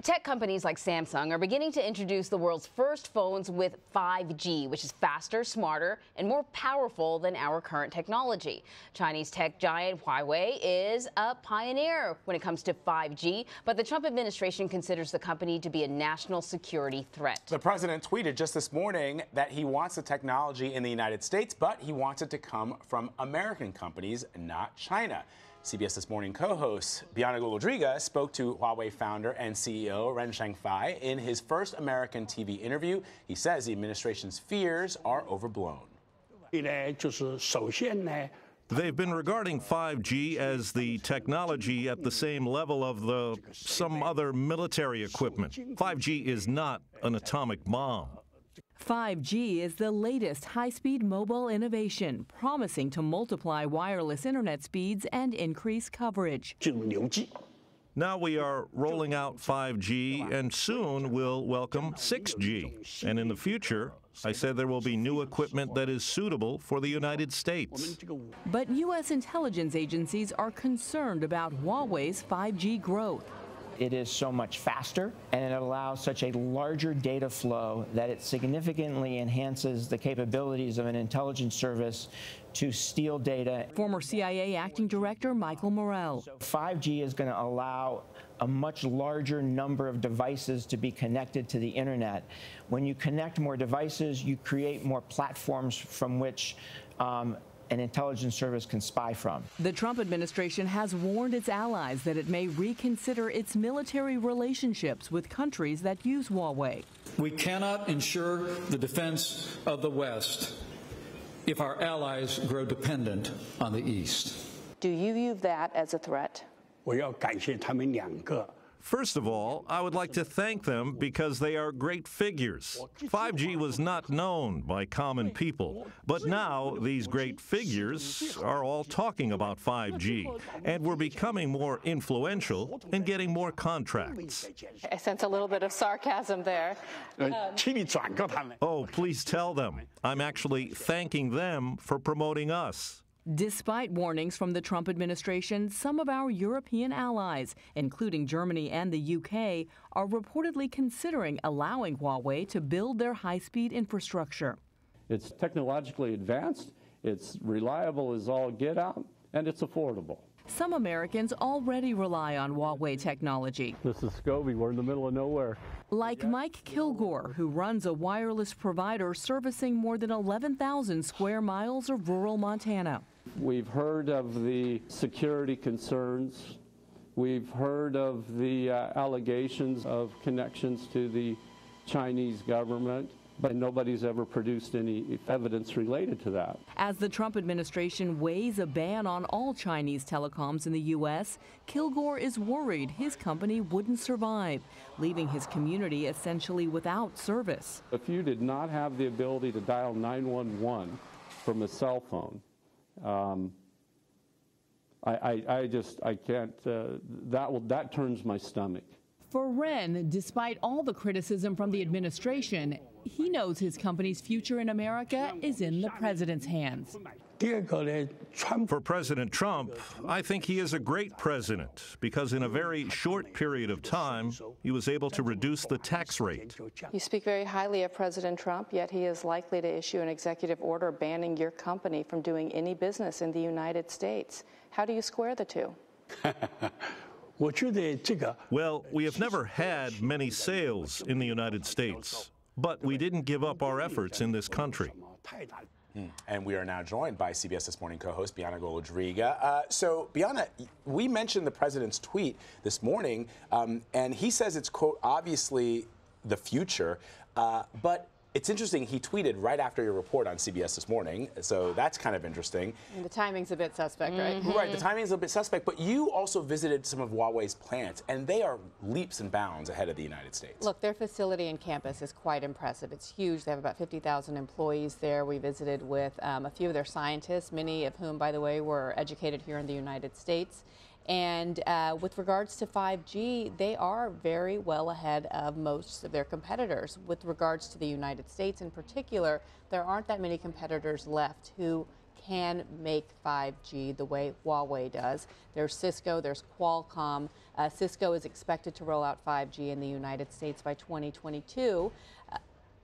Tech companies like Samsung are beginning to introduce the world's first phones with 5G, which is faster, smarter, and more powerful than our current technology. Chinese tech giant Huawei is a pioneer when it comes to 5G, but the Trump administration considers the company to be a national security threat. The president tweeted just this morning that he wants the technology in the United States, but he wants it to come from American companies, not China. CBS This Morning co-host Bianna Golodryga spoke to Huawei founder and CEO Ren Zhengfei in his first American TV interview. He says the administration's fears are overblown. They've been regarding 5G as the technology at the same level of some other military equipment. 5G is not an atomic bomb. 5G is the latest high-speed mobile innovation, promising to multiply wireless internet speeds and increase coverage. Now we are rolling out 5G, and soon we'll welcome 6G. And in the future, I said there will be new equipment that is suitable for the United States. But U.S. intelligence agencies are concerned about Huawei's 5G growth. It is so much faster, and it allows such a larger data flow that it significantly enhances the capabilities of an intelligence service to steal data. Former CIA acting director Michael Morell. 5G is going to allow a much larger number of devices to be connected to the internet. When you connect more devices, you create more platforms from which an intelligence service can spy from. The Trump administration has warned its allies that it may reconsider its military relationships with countries that use Huawei. We cannot ensure the defense of the West if our allies grow dependent on the East. Do you view that as a threat? First of all, I would like to thank them because they are great figures. 5G was not known by common people, but now these great figures are all talking about 5G, and we're becoming more influential and getting more contracts. I sense a little bit of sarcasm there. Oh, please tell them. I'm actually thanking them for promoting us. Despite warnings from the Trump administration, some of our European allies, including Germany and the UK, are reportedly considering allowing Huawei to build their high-speed infrastructure. It's technologically advanced, it's reliable as all get out, and it's affordable. Some Americans already rely on Huawei technology. This is Scobie. We're in the middle of nowhere. Like Mike Kilgore, who runs a wireless provider servicing more than 11,000 square miles of rural Montana. We've heard of the security concerns. We've heard of the allegations of connections to the Chinese government, but nobody's ever produced any evidence related to that. As the Trump administration weighs a ban on all Chinese telecoms in the U.S., Kilgore is worried his company wouldn't survive, leaving his community essentially without service. If you did not have the ability to dial 911 from a cell phone, I can't, that turns my stomach. For Ren, despite all the criticism from the administration, he knows his company's future in America is in the president's hands. For President Trump, I think he is a great president because in a very short period of time, he was able to reduce the tax rate. You speak very highly of President Trump, yet he is likely to issue an executive order banning your company from doing any business in the United States. How do you square the two? Well, we have never had many sales in the United States, but we didn't give up our efforts in this country. And we are now joined by CBS This Morning co-host Bianna Golodryga. So, Bianna, we mentioned the president's tweet this morning, and he says it's, quote, obviously the future, but it's interesting, he tweeted right after your report on CBS This Morning, so that's kind of interesting. And the timing's a bit suspect, right? Right, the timing's a bit suspect, but you also visited some of Huawei's plants, and they are leaps and bounds ahead of the United States. Look, their facility and campus is quite impressive. It's huge. They have about 50,000 employees there. We visited with a few of their scientists, many of whom, by the way, were educated here in the United States. And with regards to 5G, they are very well ahead of most of their competitors. With regards to the United States in particular, there aren't that many competitors left who can make 5G the way Huawei does. There's Cisco, there's Qualcomm. Cisco is expected to roll out 5G in the United States by 2022.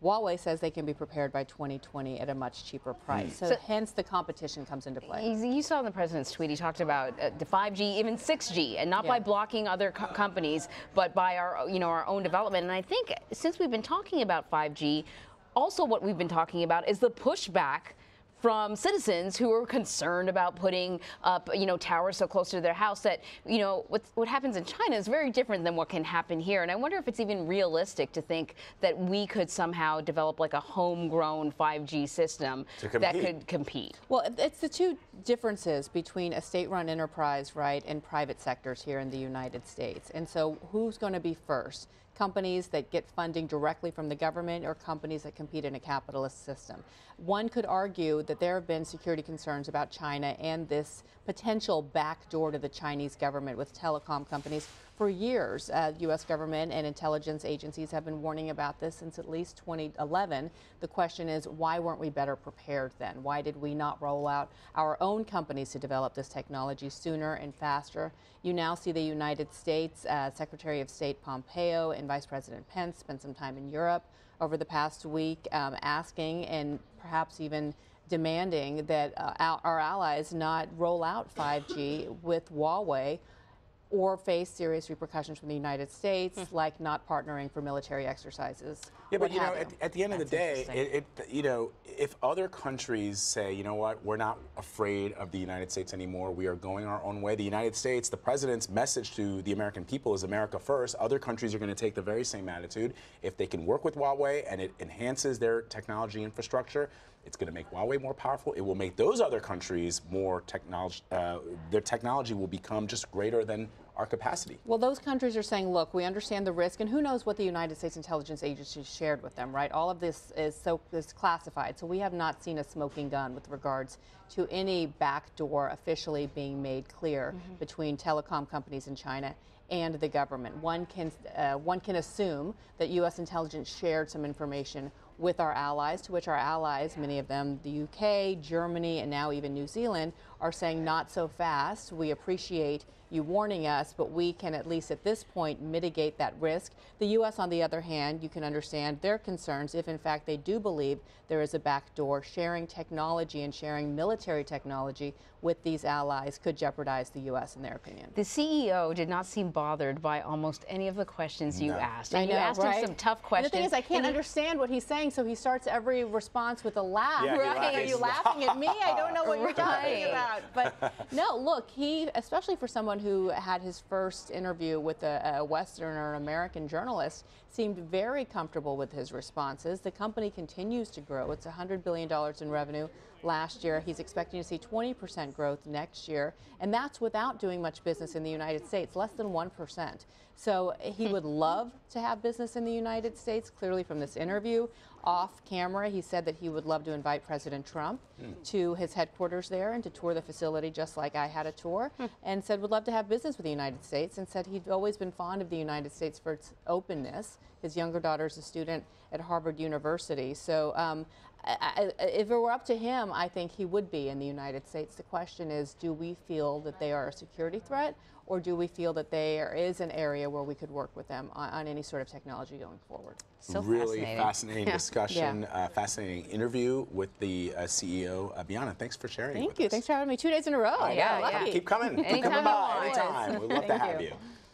Huawei says they can be prepared by 2020 at a much cheaper price. So hence the competition comes into play. You saw in the president's tweet, he talked about the 5G, even 6G, and not by blocking other companies, but by our, our own development. And I think since we've been talking about 5G, also what we've been talking about is the pushback from citizens who are concerned about putting up, towers so close to their house that, what happens in China is very different than what can happen here. And I wonder if it's even realistic to think that we could somehow develop like a homegrown 5G system that could compete. Well, it's the two differences between a state-run enterprise, right, and private sectors here in the United States. And so who's going to be first? Companies that get funding directly from the government or companies that compete in a capitalist system. One could argue that there have been security concerns about China and this potential backdoor to the Chinese government with telecom companies for years. The U.S. government and intelligence agencies have been warning about this since at least 2011. The question is, why weren't we better prepared then? Why did we not roll out our own companies to develop this technology sooner and faster? You now see the United States, Secretary of State Pompeo and Vice President Pence spent some time in Europe over the past week asking and perhaps even demanding that our allies not roll out 5G with Huawei or face serious repercussions from the United States, like not partnering for military exercises. Yeah, but at the end of the day, if other countries say, you know what, we're not afraid of the United States anymore, we are going our own way. The United States, the president's message to the American people is America first. Other countries are going to take the very same attitude. If they can work with Huawei and it enhances their technology infrastructure, it's going to make Huawei more powerful. It will make those other countries more technology. Their technology will become just greater than our capacity. Well, those countries are saying, look, we understand the risk, and who knows what the United States intelligence agency shared with them, right? All of this is classified, so we have not seen a smoking gun with regards to any backdoor officially being made clear between telecom companies in China and the government. One can assume that U.S. intelligence shared some information with our allies, to which our allies, many of them the UK, Germany, and now even New Zealand, are saying not so fast. We appreciate you warning us, but we can at least at this point mitigate that risk. The U.S., on the other hand, you can understand their concerns if in fact they do believe there is a backdoor. Sharing technology and sharing military technology with these allies could jeopardize the U.S. in their opinion. The CEO did not seem bothered by almost any of the questions you asked. And I know, you asked him some tough questions. And the thing is, I can't understand what he's saying, so he starts every response with a laugh. Yeah, right? Are you laughing at me? I don't know what you're talking about. But no, look, he, especially for someone who had his first interview with a Western or an American journalist, seemed very comfortable with his responses. The company continues to grow. It's $100 billion in revenue last year. He's expecting to see 20% growth next year, and that's without doing much business in the United States, less than 1%. So he would love to have business in the United States. Clearly from this interview, off camera, he said that he would love to invite President Trump to his headquarters there and to tour the facility just like I had a tour, and said would love to have business with the United States, and said he'd always been fond of the United States for its openness. His younger daughter's a student at Harvard University. So if it were up to him, I think he would be in the United States. The question is, do we feel that they are a security threat, or do we feel that there is an area where we could work with them on any sort of technology going forward? So really fascinating discussion, fascinating interview with the CEO, Bianna. Thanks for sharing. Thank you. Thanks for having me 2 days in a row. Yeah. Keep coming. Keep coming by anytime. We'd love to have you.